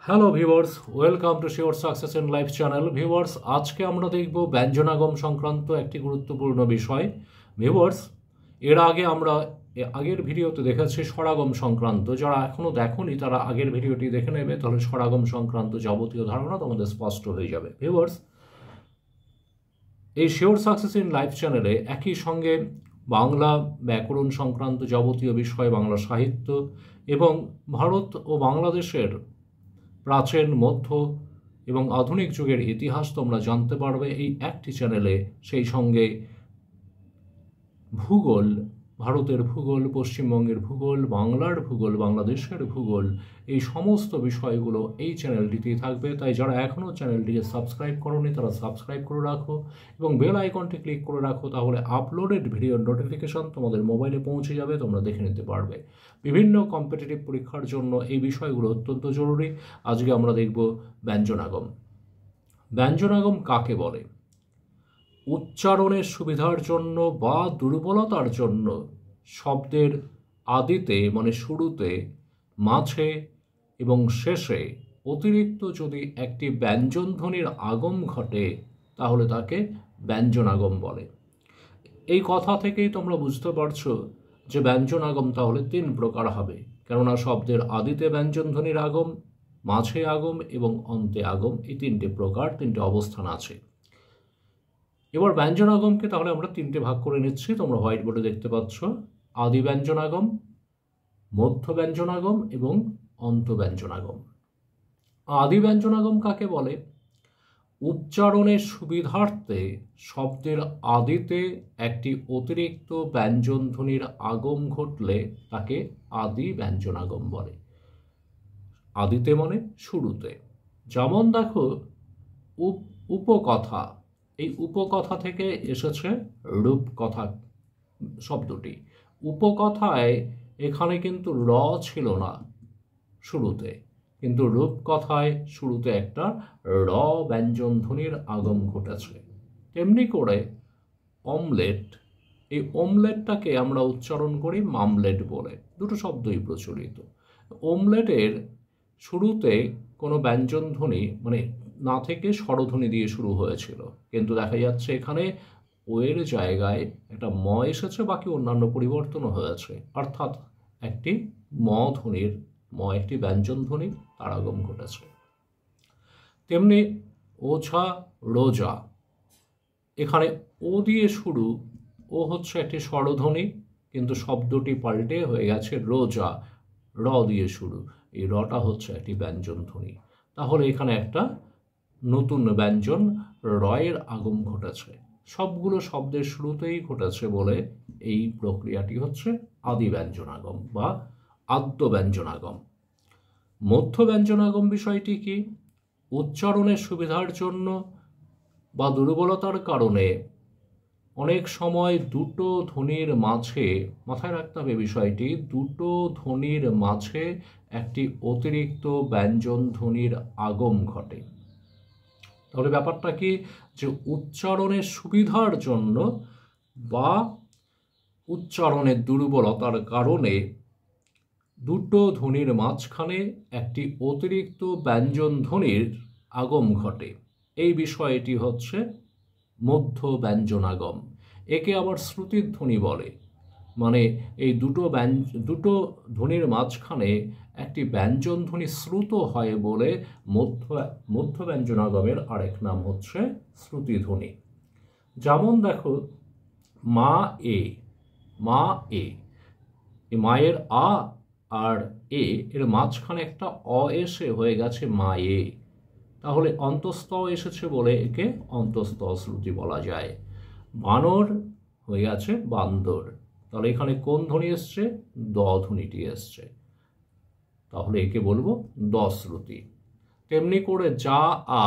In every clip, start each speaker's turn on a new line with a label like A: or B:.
A: Hello viewers, welcome to sure success in life channel. Viewers, আজকে আমরা দেখব ব্যঞ্জনাগম সংক্রান্ত একটি গুরুত্বপূর্ণ বিষয়। ভিউয়ার্স, এর আগে আমরা আগের ভিডিওতে দেখেছি স্বরাগম সংক্রান্ত। যারা এখনও দেখোনি তারা আগের ভিডিওটি দেখে নেবে, তাহলে স্বরাগম সংক্রান্ত যাবতীয় ধারণা তোমাদের স্পষ্ট হয়ে যাবে। ভিউয়ার্স, এই শিওর সাকসেস ইন লাইফ চ্যানেলে একই সঙ্গে বাংলা ব্যাকরণ সংক্রান্ত যাবতীয় বিষয়, বাংলা সাহিত্য এবং ভারত ও বাংলাদেশের প্রাচীন, মধ্য এবং আধুনিক যুগের ইতিহাস তোমরা জানতে পারবে এই একটি চ্যানেলে। সেই সঙ্গে ভূগোল, ভারতের ভূগোল, পশ্চিমবঙ্গের ভূগোল, বাংলার ভূগোল, বাংলাদেশের ভূগোল, এই সমস্ত বিষয়গুলো এই চ্যানেলটিতেই থাকবে। তাই যারা এখনও চ্যানেলটিকে সাবস্ক্রাইব করোনি তারা সাবস্ক্রাইব করে রাখো এবং বেল আইকনটি ক্লিক করে রাখো, তাহলে আপলোডেড ভিডিওর নোটিফিকেশন তোমাদের মোবাইলে পৌঁছে যাবে, তোমরা দেখে নিতে পারবে। বিভিন্ন কম্পিটিটিভ পরীক্ষার জন্য এই বিষয়গুলো অত্যন্ত জরুরি। আজকে আমরা দেখব ব্যঞ্জনাগম। ব্যঞ্জনাগম কাকে বলে? উচ্চারণের সুবিধার জন্য বা দুর্বলতার জন্য শব্দের আদিতে মানে শুরুতে, মাঝে এবং শেষে অতিরিক্ত যদি একটি ব্যঞ্জনধ্বনির আগম ঘটে তাহলে তাকে ব্যঞ্জনাগম বলে। এই কথা থেকেই তোমরা বুঝতে পারছো যে ব্যঞ্জনাগম তাহলে তিন প্রকার হবে, কেননা শব্দের আদিতে ব্যঞ্জনধ্বনির আগম, মাঝে আগম এবং অন্তে আগম, এই তিনটে প্রকার, তিনটে অবস্থান আছে। এবার ব্যঞ্জনাগমকে তাহলে আমরা তিনটে ভাগ করে নিচ্ছি, তোমরা হোয়াইট বোর্ডে দেখতে পাচ্ছ। আদি ব্যঞ্জনাগম, মধ্য ব্যঞ্জনাগম এবং অন্ত ব্যঞ্জনাগম। আদি ব্যঞ্জনাগম কাকে বলে? উচ্চারণের সুবিধার্থে শব্দের আদিতে একটি অতিরিক্ত ব্যঞ্জনধ্বনির আগম ঘটলে তাকে আদি ব্যঞ্জনাগম বলে। আদিতে মানে শুরুতে। যেমন দেখো, উপকথা, এই উপকথা থেকে এসেছে রূপকথা শব্দটি। উপকথায় এখানে কিন্তু র ছিল না শুরুতে, কিন্তু রূপকথায় শুরুতে একটা র ব্যঞ্জনধ্বনির আগম ঘটেছে। তেমনি করে অমলেট, এই অমলেটটাকে আমরা উচ্চারণ করি মামলেট বলে, দুটো শব্দই প্রচলিত। অমলেটের শুরুতে কোনো ব্যঞ্জনধ্বনি মানে না থেকে স্বরধ্বনি দিয়ে শুরু হয়েছিল, কিন্তু দেখা যাচ্ছে এখানে ওয়ের জায়গায় একটা ম এসেছে, বাকি অন্যান্য পরিবর্তনও হয়েছে, অর্থাৎ একটি ম ধ্বনির, ম একটি ব্যঞ্জনধ্বনি তার আগম ঘটেছে। তেমনি ওঝা, রোজা, এখানে ও দিয়ে শুরু, ও হচ্ছে একটি স্বরধ্বনি, কিন্তু শব্দটি পাল্টে হয়ে গেছে রোজা, র দিয়ে শুরু, এই রটা হচ্ছে একটি ব্যঞ্জনধ্বনি। তাহলে এখানে একটা নতুন ব্যঞ্জন রয়ের আগম ঘটেছে। সবগুলো শব্দের শুরুতেই ঘটেছে বলে এই প্রক্রিয়াটি হচ্ছে আদি ব্যঞ্জনাগম বা আদ্য ব্যঞ্জনাগম। মধ্য ব্যঞ্জনাগম বিষয়টি কি? উচ্চারণের সুবিধার জন্য বা দুর্বলতার কারণে অনেক সময় দুটো ধ্বনির মাঝে, মাথায় রাখতে হবে বিষয়টি, দুটো ধ্বনির মাঝে একটি অতিরিক্ত ব্যঞ্জন ধ্বনির আগম ঘটে। তাহলে ব্যাপারটা কি, যে উচ্চারণের সুবিধার জন্য বা উচ্চারণের দুর্বলতার কারণে দুটো ধ্বনির মাঝখানে একটি অতিরিক্ত ব্যঞ্জন ধ্বনির আগম ঘটে, এই বিষয়টি হচ্ছে মধ্য ব্যঞ্জনাগম। একে আবার শ্রুতির ধ্বনি বলে, মানে এই দুটো ধ্বনির মাঝখানে একটি ব্যঞ্জন ধ্বনি শ্রুত হয় বলে মধ্য ব্যঞ্জনাগমের আরেক নাম হচ্ছে শ্রুতি ধ্বনি। যেমন দেখো, মা এ, মা এ, মায়ের আ আর এ এর মাঝখানে একটা অ এসে হয়ে গেছে মায়ে, তাহলে অন্তস্থ এসেছে বলে একে অন্তস্থ শ্রুতি বলা যায়। বানর হয়ে গেছে বান্দর, তাহলে এখানে কোন ধ্বনি এসছে? দ ধ্বনিটি এসছে, তাহলে একে বলবো দ শ্রুতি। তেমনি করে যা আ,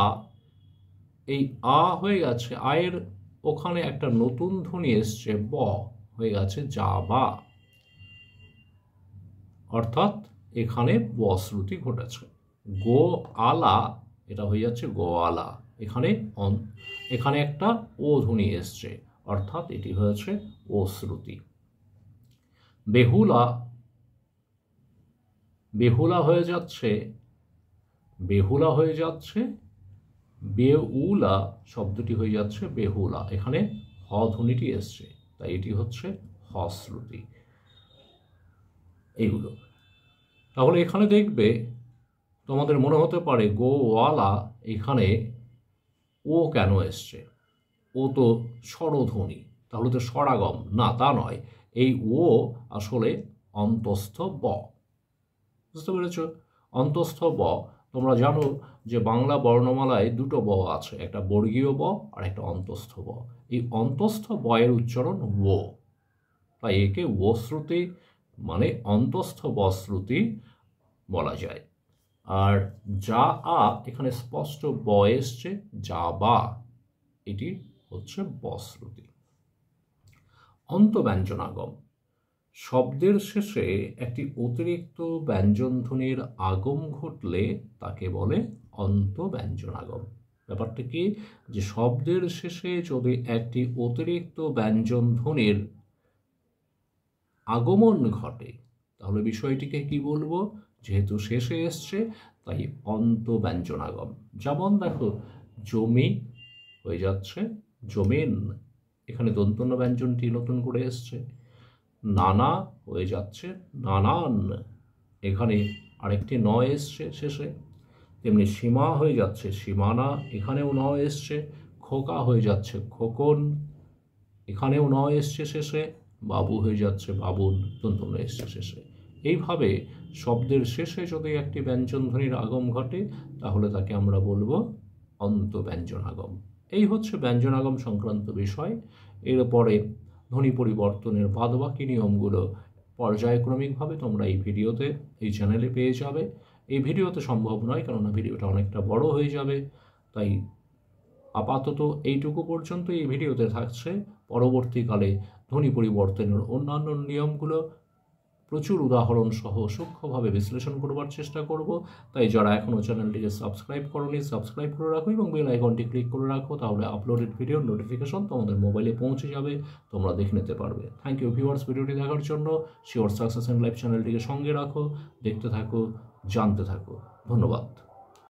A: এই আ হয়ে গেছে, আয়ের ওখানে একটা নতুন ধ্বনি এসছে ব, হয়ে গেছে যা বা, অর্থাৎ এখানে ব শ্রুতি ঘটেছে। গো আলা, এটা হয়ে যাচ্ছে গো আলা, এখানে একটা ও ধ্বনি এসছে, অর্থাৎ এটি হয়েছে ও শ্রুতি। বেহুলা, বেহুলা হয়ে যাচ্ছে বেহুলা হয়ে যাচ্ছে বেউলা, শব্দটি হয়ে যাচ্ছে বেহুলা। এখানে হ ধ্বনিটি এসছে, তাই এটি হচ্ছে হ শ্রুতি। এইগুলো তাহলে এখানে দেখবে তোমাদের মনে হতে পারে গোওয়ালা, এখানে ও কেন এসছে? ও তো স্বরধ্বনি, তাহলে তো স্বরাগম না, তা নয়। এই ও আসলে অন্তস্থ ব। বুঝতে পেরেছ? অন্তস্থ ব। তোমরা জানো যে বাংলা বর্ণমালায় দুটো ব আছে, একটা বর্গীয় ব আর একটা অন্তস্থ ব। এই অন্তস্থ বয়ের উচ্চারণ ও, তাই একে ও শ্রুতি মানে অন্তস্থ ব শ্রুতি বলা যায়। আর যা আ, এখানে স্পষ্ট ব এসছে, যা বা, এটি হচ্ছে ব শ্রুতি। অন্তব্যঞ্জনাগম, শব্দের শেষে একটি অতিরিক্ত ব্যঞ্জনধ্বনির আগম ঘটলে তাকে বলে অন্তব্যঞ্জনাগম। ব্যাপারটা কি, যে শব্দের শেষে যদি একটি অতিরিক্ত ব্যঞ্জনধ্বনির আগমন ঘটে, তাহলে বিষয়টিকে কি বলবো? যেহেতু শেষে এসছে, তাই অন্তব্যঞ্জনাগম। যেমন দেখো, জমি হয়ে যাচ্ছে জমিন, এখানে দন্তন্য ব্যঞ্জনটি নতুন করে এসছে। নানা হয়ে যাচ্ছে নানান, এখানে আরেকটি ন এসছে শেষে। তেমনি সীমা হয়ে যাচ্ছে সীমানা, এখানেও ন এসছে। খোকা হয়ে যাচ্ছে খোকন, এখানেও ন এসছে শেষে। বাবু হয়ে যাচ্ছে বাবুন, দন্তন্য এসছে শেষে। এইভাবে শব্দের শেষে যদি একটি ব্যঞ্জনধ্বনির আগম ঘটে, তাহলে তাকে আমরা বলবো অন্তব্যঞ্জনাগম। এই হচ্ছে ব্যঞ্জনাগম সংক্রান্ত বিষয়। এরপরে ধ্বনি পরিবর্তনের বাদবাকি নিয়মগুলো পর্যায়ক্রমিকভাবে তোমরা এই ভিডিওতে, এই চ্যানেলে পেয়ে যাবে। এই ভিডিওতে সম্ভব নয়, কেননা ভিডিওটা অনেকটা বড় হয়ে যাবে, তাই আপাতত এইটুকু পর্যন্ত এই ভিডিওতে থাকছে। পরবর্তীকালে ধ্বনি পরিবর্তনের অন্যান্য নিয়মগুলো প্রচুর উদাহরণ সহ সূক্ষ্মভাবে বিশ্লেষণ করবার চেষ্টা করব। তাই যারা এখনও চ্যানেলটিকে সাবস্ক্রাইব করোনি, সাবস্ক্রাইব করে রাখো এবং বেল আইকনটি ক্লিক করে রাখো, তাহলে আপলোডেড ভিডিওর নোটিফিকেশন তোমাদের মোবাইলে পৌঁছে যাবে, তোমরা দেখে নিতে পারবে। থ্যাংক ইউ ভিউয়ার্স, ভিডিওটি দেখার জন্য। শিওর সাকসেস অ্যান্ড লাইফ চ্যানেলটিকে সঙ্গে রাখো, দেখতে থাকো, জানতে থাকো। ধন্যবাদ।